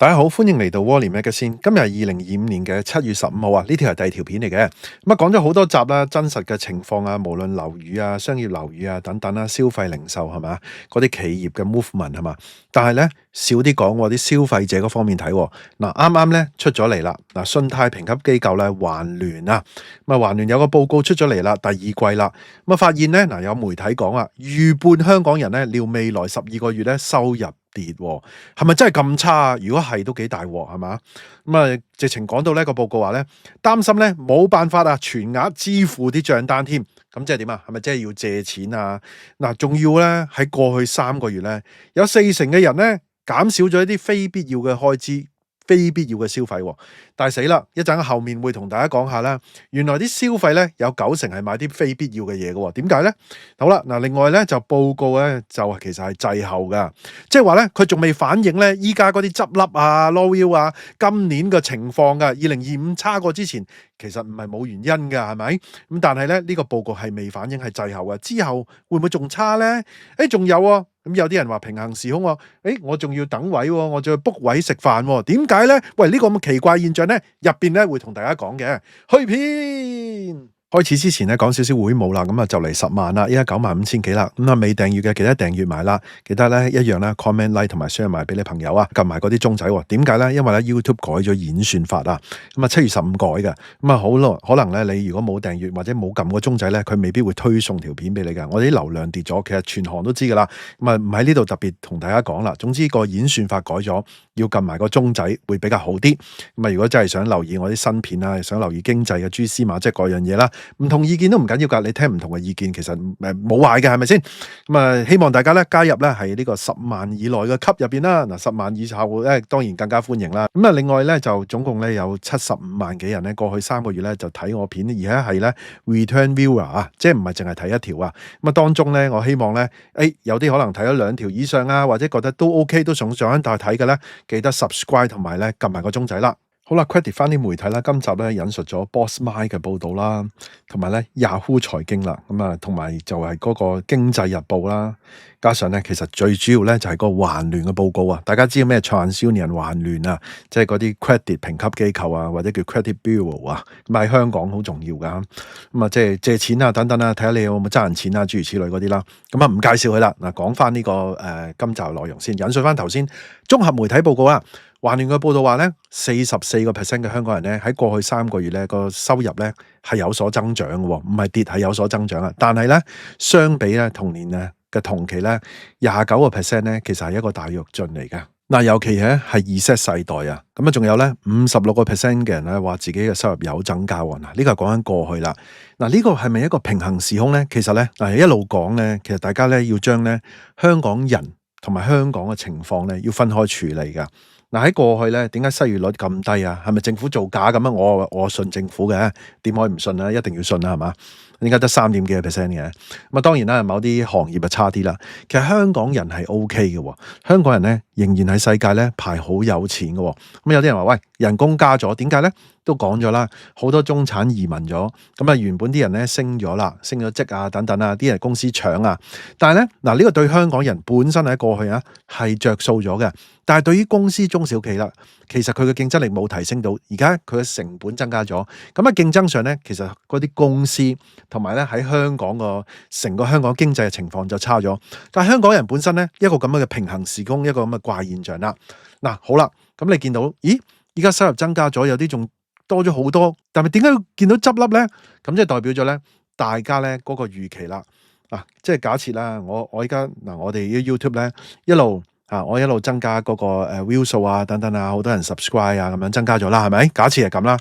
大家好，歡迎嚟到 Wally Magazine。今日係2025年嘅7月15號啊，呢條係第二條片嚟嘅。講咗好多集啦，真實嘅情況啊，無論樓宇啊、商業樓宇啊等等啦，消費零售係嘛，嗰啲企業嘅 movement 係嘛。但係咧少啲講啲消費者嗰方面睇。嗱，啱啱咧出咗嚟啦。嗱，信貸評級機構咧環聯啊，環聯有個報告出咗嚟啦，第二季啦。發現咧有媒體講啊，逾半香港人咧料未來12個月咧收入跌，係咪真係咁差啊？如果係都幾大鑊係嘛？直情講到呢個報告話咧，擔心咧冇辦法啊全額支付啲賬單添。咁即係點啊？係咪即係要借錢啊？嗱，仲要咧喺過去3個月咧，有40%嘅人咧減少咗一啲非必要嘅開支。非必要嘅消費，但係死啦！一陣後面會同大家講下啦。原來啲消費咧有90%係買啲非必要嘅嘢嘅，點解咧？好啦，嗱，另外咧就報告咧就其實係滯後噶，即係話咧佢仲未反映咧依家嗰啲執笠啊、lawyer 啊今年嘅情況噶。2025差過之前，其實唔係冇原因噶，係咪？咁但係咧呢個報告係未反映係滯後啊，之後會唔會仲差咧？仲有啊！咁有啲人話平行時空喎，我仲要等位喎，我仲要 book 位食飯喎，點解咧？喂，呢個咁奇怪現象咧，入邊咧會同大家講嘅。去片開始之前咧講少少會務啦，咁就嚟10萬啦，依家95000幾啦，未訂閱嘅記得訂閱埋啦，記得咧一樣咧 comment like 同埋 share 埋俾你朋友啊，撳埋嗰啲鐘仔喎。點解咧？因為咧 YouTube 改咗演算法啊，7月15改嘅，好咯，可能咧你如果冇訂閱或者冇撳個鐘仔咧，佢未必會推送條片俾你噶。我哋啲流量跌咗，其實全行都知噶啦，唔喺呢度特別同大家講啦。總之個演算法改咗，要撳埋個鐘仔會比較好啲。如果真係想留意我啲新片啊，想留意經濟嘅蛛絲馬跡各樣嘢啦。唔同意見都唔緊要噶，你聽唔同嘅意見其實冇壞嘅，係咪先？希望大家咧加入咧係呢個10萬以內嘅級入邊啦。嗱，10萬以後咧當然更加歡迎啦。另外咧就總共咧有75萬幾人咧過去3個月咧就睇我片，而且係咧 return viewer 啊，即係唔係淨係睇一條啊。當中咧我希望咧有啲可能睇咗2條以上啊，或者覺得都 OK 都想帶睇嘅咧，記得 subscribe 同埋咧撳埋個鐘仔啦。好啦 credit 翻啲媒體啦，今集咧引述咗 Bossmy 嘅報道啦，同埋咧 Yahoo 財經啦，同埋就係嗰個經濟日報啦，加上咧其實最主要咧就係個環聯嘅報告啊。大家知道咩 TransUnion 環聯啊，即係嗰啲 credit 評級機構啊，或者叫 credit bureau 啊，喺香港好重要噶。即係借錢啊等等啊，睇下你有冇爭人錢啊，諸如此類嗰啲啦。唔介紹佢啦。嗱，講翻呢個今集內容先，引述翻頭先綜合媒體報告啦。環聯嘅報道話咧，44% 嘅香港人咧喺過去3個月咧個收入咧係有所增長嘅，唔係跌，係有所增長啊。但係咧相比咧同年嘅同期咧29% 咧其實係一個大躍進嚟嘅。嗱，尤其咧係 Z 世代啊，仲有咧56% 嘅人咧話自己嘅收入有增加喎。嗱，呢個係講緊過去啦。嗱，呢個係咪一個平行時空咧？其實咧一路講咧，其實大家咧要將咧香港人同埋香港嘅情況咧要分開處理噶。喺過去咧，點解失業率咁低啊？係咪政府造假咁啊？我信政府嘅，點可以唔信啊？一定要信啊，係嘛？點解得3.幾%嘅？當然啦，某啲行業就差啲啦。其實香港人係 OK 嘅，香港人咧仍然喺世界咧排好有錢嘅。有啲人話喂，人工加咗，點解咧？都講咗啦，好多中產移民咗，原本啲人咧升咗啦，升咗職啊等等啊，啲人公司搶啊，但係咧呢個對香港人本身喺過去啊係着數咗嘅，但係對於公司中小企啦，其實佢嘅競爭力冇提升到，而家佢嘅成本增加咗，競爭上咧，其實嗰啲公司同埋咧喺香港個成個香港經濟嘅情況就差咗，但係香港人本身咧一個咁樣嘅平行時空，一個咁嘅怪現象啦。嗱，好啦，你見到，咦，而家收入增加咗，有啲仲多咗好多，但係點解要見到執笠咧？咁即係代表咗咧，大家咧嗰個預期啦。即係假設啦，我而家我哋嘅 YouTube 咧我一路增加嗰個view 數啊等等啊，好多人 subscribe 啊咁樣增加咗啦，係咪？假設係咁啦，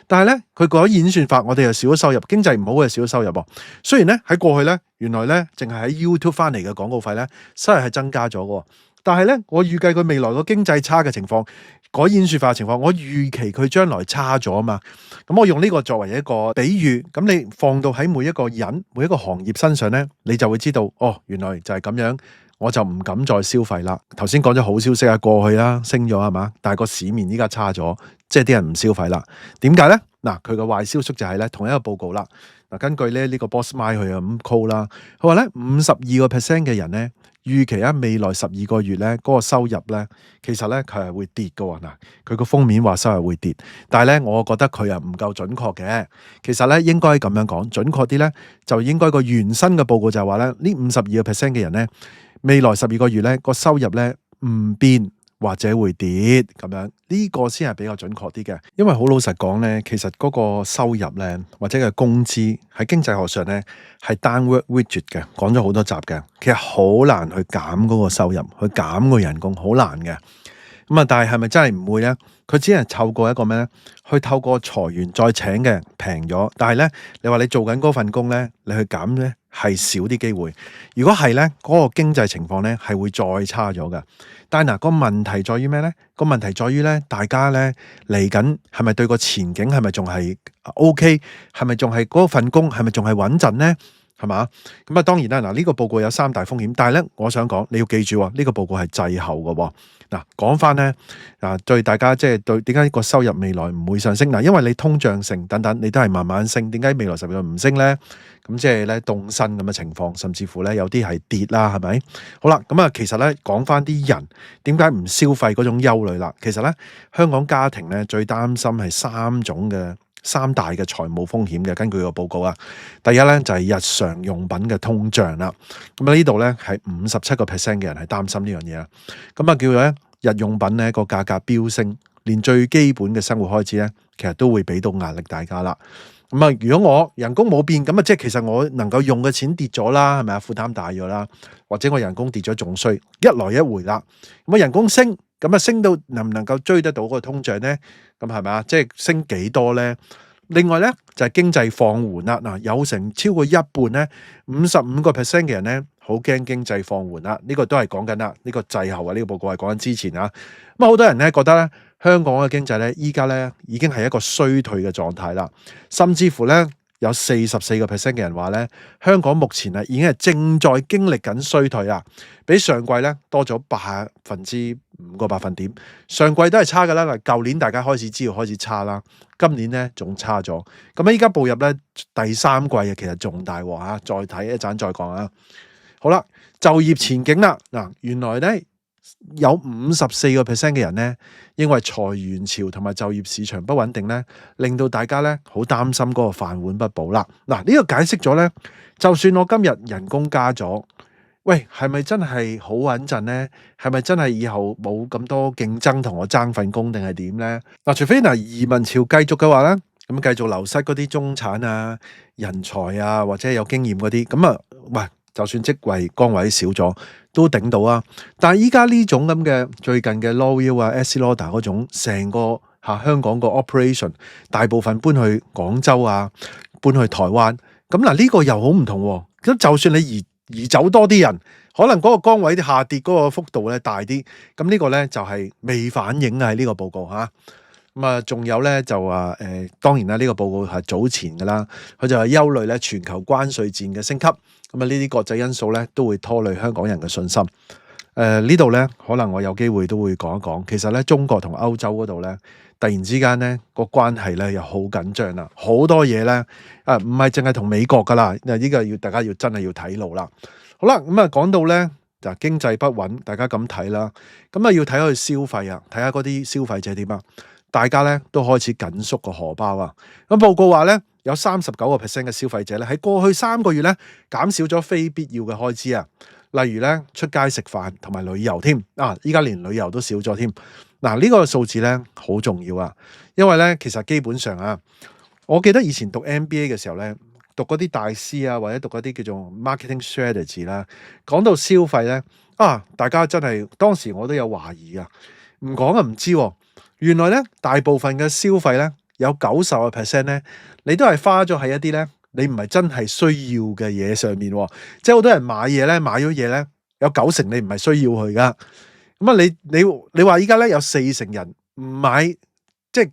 但係咧佢改演算法，我哋又少咗收入，經濟唔好嘅少咗收入喎。雖然咧喺過去咧，原來咧淨係喺 YouTube 翻嚟嘅廣告費咧，收入係增加咗嘅。但係咧，我預計佢未來個經濟差嘅情況，改演算法嘅情況，我預期佢將來差咗啊嘛。咁我用呢個作為一個比喻，咁你放到喺每一個人、每一個行業身上咧，你就會知道，哦，原來就係咁樣，我就唔敢再消費啦。頭先講咗好消息啊，過去啦升咗係嘛，但係個市面依家差咗，即係啲人唔消費啦。點解咧？嗱，佢個壞消息就係咧，同一個報告啦。嗱，根據咧呢個 Bossmy 佢咁 call 啦，佢話咧52% 嘅人咧預期未來12個月咧嗰個收入咧，其實咧佢係會跌㗎喎。嗱，佢個封面話收入會跌，但係咧我覺得佢又唔夠準確嘅。其實咧應該咁樣講，準確啲咧就應該個原生嘅報告就係話咧，呢52%嘅人咧，未來12個月咧個收入咧唔變或者會跌咁樣，呢個先係比較準確啲嘅。因為好老實講咧，其實嗰個收入咧或者嘅工資喺經濟學上咧係 downward widget 嘅，講咗好多集嘅。其實好難去減嗰個收入，去減個人工，好難嘅。咁啊，但係咪真係唔會咧？佢只係透過一個咩咧？去透過裁員再請嘅平咗，但係咧，你話你做緊嗰份工咧，你去減咧係少啲機會。如果係咧，嗰個經濟情況咧係會再差咗嘅。但係嗱，個問題在於咩咧？個問題在於咧，大家咧嚟緊係咪對個前景係咪仲係 OK？係咪仲係嗰份工係咪仲係穩陣咧？係嘛？咁啊，當然啦，嗱，呢個報告有3大風險，但係咧，我想講你要記住喎，呢個報告係滯後嘅喎。嗱，講翻咧，對大家即係對點解個收入未來唔會上升？嗱，因為你通脹性等等，你都係慢慢升，點解未來12個月唔升咧？咁即係咧凍薪咁嘅情況，甚至乎咧有啲係跌啦，係咪？好啦，咁啊，其實咧講翻啲人點解唔消費嗰種憂慮啦？其實咧，香港家庭咧最擔心係三大嘅財務風險嘅，根據個報告啊，第一咧就係日常用品嘅通脹啦。咁啊呢度咧係57%嘅人係擔心呢樣嘢啦。咁啊叫做咧日用品咧個價格飆升，連最基本嘅生活開支咧，其實都會俾到壓力大家啦。咁啊，如果我人工冇變，咁啊即係其實我能夠用嘅錢跌咗啦，係咪啊？負擔大咗啦，或者我人工跌咗仲衰，一來一回啦。咁啊人工升，咁啊升到能唔能夠追得到嗰個通脹咧？咁係咪啊？即係升幾多咧？另外咧就係經濟放緩啦。嗱，有成超過一半咧，55%嘅人咧好驚經濟放緩啦。呢個都係講緊啦，呢個滯後啊，呢個報告係講緊之前啊。咁好多人咧覺得咧香港嘅經濟咧依家咧已經係一個衰退嘅狀態啦，甚至乎咧有44%嘅人話咧香港目前已經係正在經歷緊衰退啦，比上季咧多咗5個百分點。上季都係差噶啦，舊年大家開始知道開始差啦，今年咧仲差咗。咁依家步入咧第3季啊，其實仲大鑊嚇，再睇一陣再講啊。好啦，就業前景啦，嗱，原來咧有54%嘅人咧認為裁員潮同埋就業市場不穩定咧，令到大家咧好擔心嗰個飯碗不保啦。嗱，呢個解釋咗咧，就算我今日人工加咗，喂，係咪真係好穩陣咧？係咪真係以後冇咁多競爭同我爭份工定係點咧？嗱，除非移民潮繼續嘅話咧，咁繼續流失嗰啲中產啊、人才啊或者有經驗嗰啲，咁啊，喂，就算職位崗位少咗都頂到啊！但係依家呢種咁嘅最近嘅 L'Oreal 啊、Estée Lauder 嗰種成個香港個 operation 大部分搬去廣州啊、搬去台灣，咁嗱呢個又好唔同喎。咁就算你移走多啲人，可能嗰個崗位下跌嗰個幅度咧大啲，咁呢個咧就係未反映喺呢個報告嚇。咁啊，仲有咧就話當然啦，呢個報告係早前噶啦，佢就係憂慮咧全球關稅戰嘅升級，咁啊呢啲國際因素咧都會拖累香港人嘅信心。呢度咧可能我有機會都會講一講，其實咧中國同歐洲嗰度咧突然之間咧個關係咧又好緊張啦，好多嘢咧唔係淨係同美國噶啦，呢個大家真係要睇路啦。好啦，咁啊講到咧就經濟不穩，大家咁睇啦，咁啊要睇佢消費啊，睇下嗰啲消費者點啊。大家咧都開始緊縮個荷包啊！咁報告話咧，有39% 嘅消費者咧喺過去3個月咧減少咗非必要嘅開支啊，例如咧出街食飯同埋旅遊添啊！依家連旅遊都少咗添。嗱，呢個數字咧好重要啊，因為咧其實基本上啊，我記得以前讀 MBA 嘅時候咧，讀嗰啲大師啊，或者讀嗰啲叫做 marketing strategy 啦，講到消費咧大家真係當時我都有懷疑啊，唔講啊唔知喎。原來咧，大部分嘅消費咧，有90% 咧，你都係花咗喺一啲咧，你唔係真係需要嘅嘢上面。即係好多人買嘢咧，買咗嘢咧，有90%你唔係需要佢噶。咁啊，你話依家咧有40%人唔買，即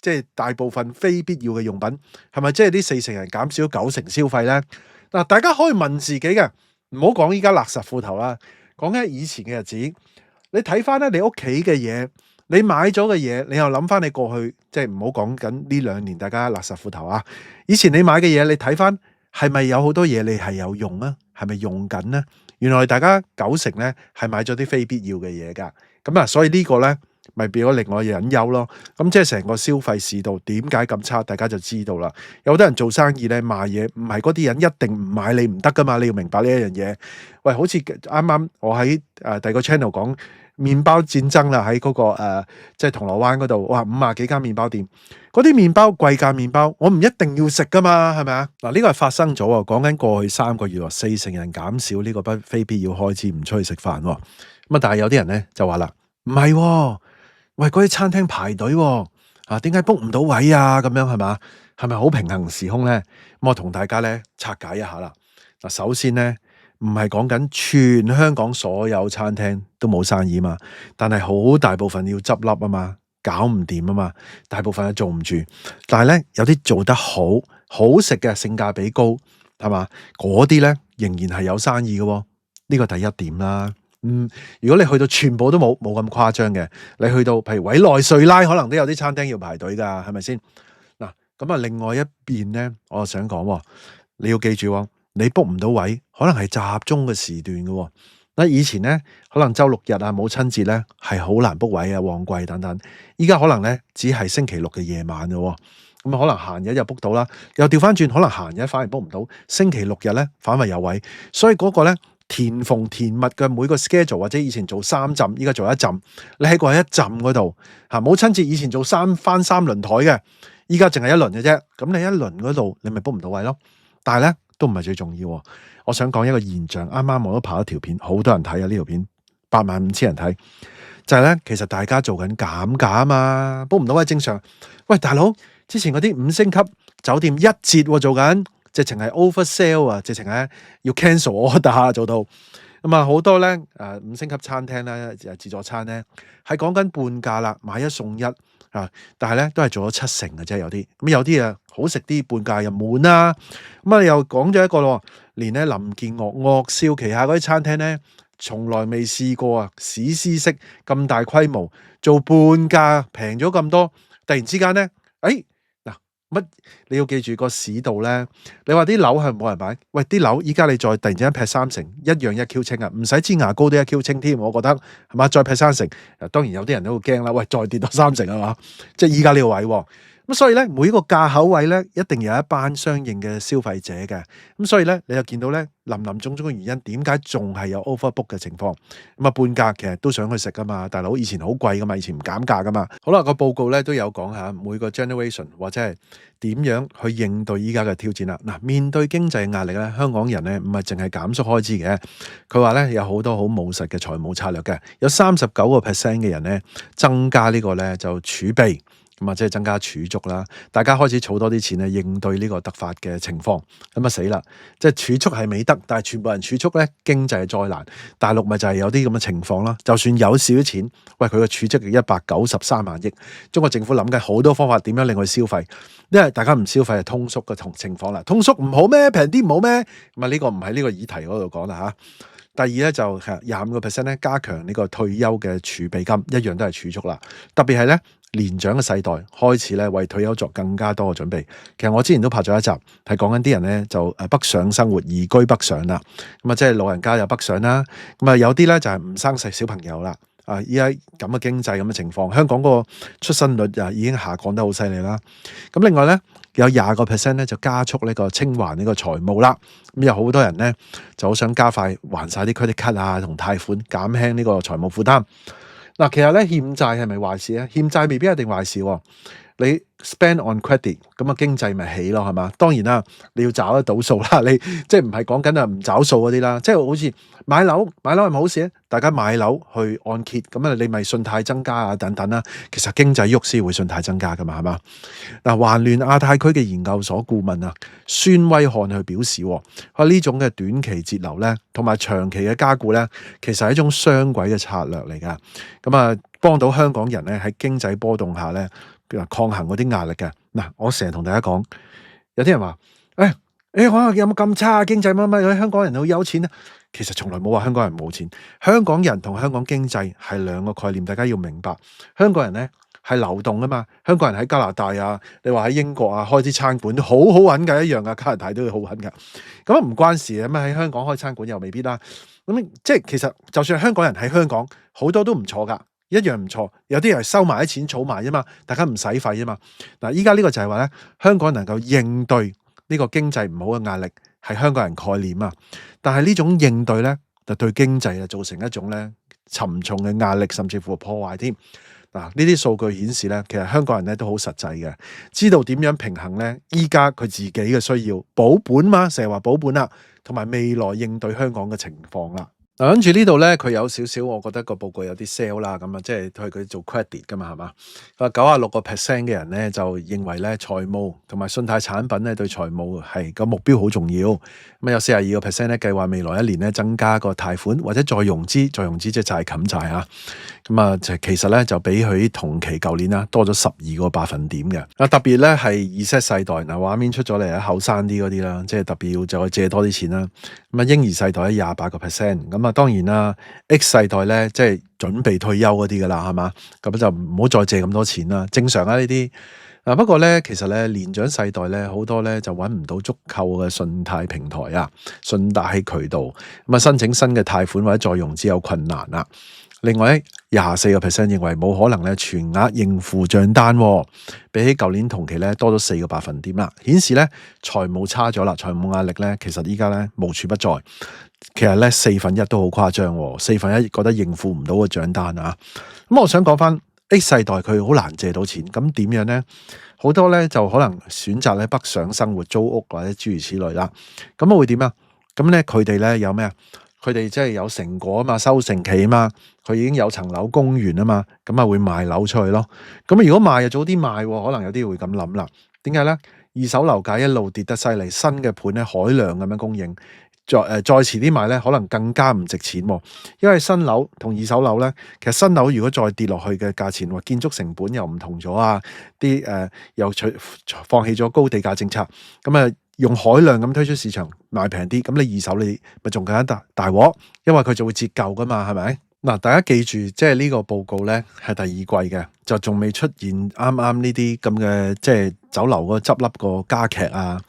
係大部分非必要嘅用品，係咪即係啲40%人減少90%消費咧？嗱，大家可以問自己嘅，唔好講依家勒實褲頭啦，講緊以前嘅日子，你睇翻咧你屋企嘅嘢。你買咗嘅嘢，你又諗翻你過去，即係唔好講緊呢2年，大家勒實褲頭啊！以前你買嘅嘢，你睇翻係咪有好多嘢你係有用啊？係咪用緊呢？原來大家90%咧係買咗啲非必要嘅嘢㗎。咁啊，所以呢個咧咪變咗另外隱憂咯。咁即係成個消費市道點解咁差，大家就知道啦。有好多人做生意咧賣嘢，唔係嗰啲人一定唔買你唔得噶嘛，你要明白呢一樣嘢。喂，好似啱啱我喺第二個 channel 講麵包戰爭啦，喺嗰個即係銅鑼灣嗰度，哇50幾間麵包店，嗰啲麵包貴價麵包，我唔一定要食噶嘛，係咪啊？嗱，呢個係發生咗啊，講緊過去3個月喎，40%人減少呢個非必要開支，唔出去食飯喎。咁啊，但係有啲人咧就話啦，唔係喎，喂嗰啲餐廳排隊喎，點解 book 唔到位啊？咁樣係嘛？係咪好平衡時空咧？咁我同大家咧拆解一下啦。嗱，首先咧，唔係講緊全香港所有餐廳都冇生意嘛，但係好大部分要執笠啊嘛，搞唔掂啊嘛，大部分都做唔住。但係咧有啲做得好食嘅，性價比高，係嘛？嗰啲咧仍然係有生意嘅喎。呢個第一點啦。如果你去到全部都冇咁誇張嘅，你去到譬如委內瑞拉，可能都有啲餐廳要排隊㗎，係咪先？嗱，咁啊，另外一邊咧，我想講，你要記住喎，你 book 唔到位，可能係集中嘅時段嘅喎。嗱，以前咧，可能周六日啊、母親節咧係好難 book 位啊、旺季等等。依家可能咧只係星期六嘅夜晚嘅喎，咁啊可能閒日就 book 到啦，又調翻轉，可能閒日反而 book 唔到，星期六日咧反為有位，所以嗰個咧填縫填密嘅每個 schedule， 或者以前做3浸，依家做1浸，你喺個一浸嗰度嚇，母親節以前做翻3輪台嘅，依家淨係1輪嘅啫，咁你一輪嗰度你咪 book 唔到位咯。但係咧都唔係最重要，我想講一個現象，啱啱我都拍咗條片，好多人睇啊，呢條片85000人睇，就係咧其實大家做緊減價啊嘛，book 唔到位正常。喂大佬，之前嗰啲5星級酒店1折做緊，直情係 oversell 啊，直情係要 cancel order 做到。咁啊好多咧5星級餐廳咧自助餐咧係講緊半價啦，買1送1啊，但係咧都係做咗70%嘅啫，有啲咁有啲好食啲，半價又滿啦。咁啊又講咗一個咯，連咧林建岳樂少旗下嗰啲餐廳咧，從來未試過啊史詩式咁大規模做半價平咗咁多，突然之間咧，乜你要記住個市道咧？你話啲樓係冇人買，喂啲樓依家你再突然之間劈30%，一樣1Q 清啊，唔使支牙膏都1Q 清添，我覺得係嘛？再劈30%，當然有啲人都會驚啦，喂再跌到30%係嘛？即係依家呢個位喎。咁所以咧，每一個價口位咧，一定有一班相應嘅消費者嘅。咁所以咧，你就見到咧，林林總總嘅原因，點解仲係有 overbook 嘅情況？咁啊，半價其實都想去食噶嘛，大佬以前好貴噶嘛，以前唔減價噶嘛。好啦，個報告咧都有講下每個 generation 或者係點樣去應對依家嘅挑戰啦。嗱，面對經濟壓力咧，香港人咧唔係淨係減縮開支嘅，佢話咧有好多好務實嘅財務策略嘅，有39% 嘅人咧增加呢個咧就儲備。咁啊，即係增加儲蓄啦，大家開始儲多啲錢咧，應對呢個突發嘅情況。咁啊死啦！即係儲蓄係美德，但係全部人儲蓄咧，經濟係災難。大陸咪就係有啲咁嘅情況啦。就算有少少錢，喂佢嘅儲蓄係193萬億。中國政府諗緊好多方法點樣令佢消費，因為大家唔消費係通縮嘅情況啦。通縮唔好咩？平啲唔好咩？咁啊呢個唔喺呢個議題嗰度講啦嚇。第二咧就係25%咧，加強呢個退休嘅儲備金，一樣都係儲蓄啦。特別係咧年長嘅世代開始咧為退休作更加多嘅準備。其實我之前都拍咗一集，係講緊啲人咧就北上生活，移居北上啦。咁啊即係老人家又北上啦。咁啊有啲咧就係唔生細小朋友啦。依家咁嘅經濟咁嘅情況，香港個出生率已經下降得好犀利啦。咁另外咧有20% 咧就加速呢個清還呢個財務啦。咁有好多人咧就好想加快還晒啲 credit card 啊同貸款，減輕呢個財務負擔。嗱，其實咧欠債係咪壞事咧？欠債未必一定壞事喎。你 spend on credit，咁啊經濟咪起咯，係嘛？當然啦，你要找得到數啦。你即係唔係講緊唔找數嗰啲啦？即係好似買樓係咪好事咧？大家買樓去按揭，咁啊你咪信貸增加啊等等啦。其實經濟喐先會信貸增加噶嘛，係嘛？嗱，環聯亞太區嘅研究所顧問啊，孫威漢去表示，話呢種嘅短期節流咧，同埋長期嘅加固咧，其實係一種雙軌嘅策略嚟噶。咁啊，幫到香港人咧喺經濟波動下咧，抗衡嗰啲壓力嘅。嗱，我成日同大家講，有啲人話，可能有冇咁差經濟乜乜？香港人好有錢啊？其實從來冇話香港人冇錢，香港人同香港經濟係兩個概念，大家要明白。香港人咧係流動啊嘛，香港人喺加拿大啊，你話喺英國啊開啲餐館都好好揾㗎，一樣㗎，加拿大都會好揾㗎。咁唔關事啊，咁喺香港開餐館又未必啦。咁即係其實就算香港人喺香港，好多都唔錯㗎，一樣唔錯。有啲人係收埋啲錢儲埋啫嘛，大家唔使費啊嘛。嗱，依家呢個就係話咧，香港人能夠應對呢個經濟唔好嘅壓力，係香港人概念啊。但係呢種應對咧，就對經濟啊造成一種咧沉重嘅壓力，甚至乎破壞添。嗱，呢啲數據顯示咧，其實香港人咧都好實際嘅，知道點樣平衡咧。依家佢自己嘅需要保本嘛，成日話保本啦，同埋未來應對香港嘅情況啦。嗱，跟住呢度咧，佢有少少，我覺得個報告有啲 sell 啦，咁啊，即係佢做 credit 噶嘛，係嘛？佢話96% 嘅人咧就認為咧財務同埋信貸產品咧對財務係個目標好重要。咁有42% 咧計劃未來一年咧增加個貸款或者再融資即係債冚債啊。咁啊，其實咧就比佢同期舊年啦多咗12個百分點嘅。啊，特別咧係 Z 世代，嗱，畫面出咗嚟啊，後生啲嗰啲啦，即係特別要再借多啲錢啦。咁啊，嬰兒世代咧28%，咁啊當然啦 X 世代咧即係準備退休嗰啲噶啦，係嘛？咁就唔好再借咁多錢啦，正常啊呢啲。嗱，不過咧其實咧年長世代咧好多咧就揾唔到足夠嘅信貸平台啊、信貸渠道，咁啊申請新嘅貸款或者再融資有困難啦。另外咧，24% 認為冇可能咧全額應付帳單，比起舊年同期咧多咗4個百分點啦，顯示咧財務差咗啦，財務壓力咧其實依家咧無處不在。其實咧1/4都好誇張，1/4覺得應付唔到個帳單啊。咁我想講翻 X 世代佢好難借到錢，咁點樣咧？好多咧就可能選擇咧北上生活、租屋或者諸如此類啦。咁會點啊？咁咧佢哋咧有咩啊？佢哋即係有成果啊嘛，收成期啊嘛，佢已經有層樓供完啊嘛，咁啊會賣樓出去咯。咁如果賣就早啲賣，可能有啲會咁諗啦。點解咧？二手樓價一路跌得犀利，新嘅盤咧海量咁樣供應，再遲啲賣咧，可能更加唔值錢。因為新樓同二手樓咧，其實新樓如果再跌落去嘅價錢，話建築成本又唔同咗啊，啲又放棄咗高地價政策，咁啊。用海量咁推出市場賣平啲，咁你二手你咪仲更加大鑊，因為佢就會折舊噶嘛，係咪？嗱，大家記住，即係呢個報告咧係第二季嘅，就仲未出現啱啱呢啲咁嘅即係酒樓個執笠個加劇啊，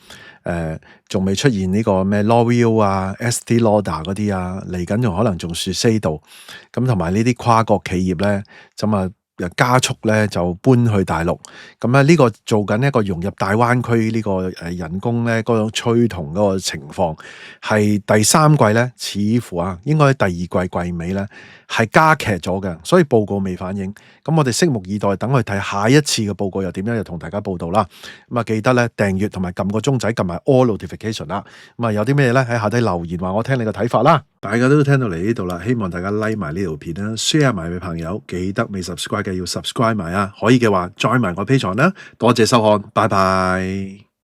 仲未出現呢個咩 L'Oreal 啊、Estée Lauder 嗰啲啊，嚟緊仲可能仲Shiseido，咁同埋呢啲跨國企業咧，咁啊。加速咧就搬去大陸，咁咧呢個做緊一個融入大灣區呢個人工咧嗰種趨同嗰個情況，係第三季咧似乎啊應該喺第二季季尾咧係加劇咗嘅，所以報告未反映。咁我哋拭目以待，等佢睇下一次嘅報告又點樣，又同大家報道啦。咁啊記得咧訂閱同埋撳個鐘仔，撳埋 All Notification 啦。咁啊有啲咩咧喺下底留言話我聽你嘅睇法啦。大家都聽到嚟呢度啦，希望大家 like 埋呢條片啦 ，share 埋俾朋友，記得未 subscribe 嘅要 subscribe 埋啊，可以嘅話 join 埋我 Patreon啦，多謝收看，拜拜。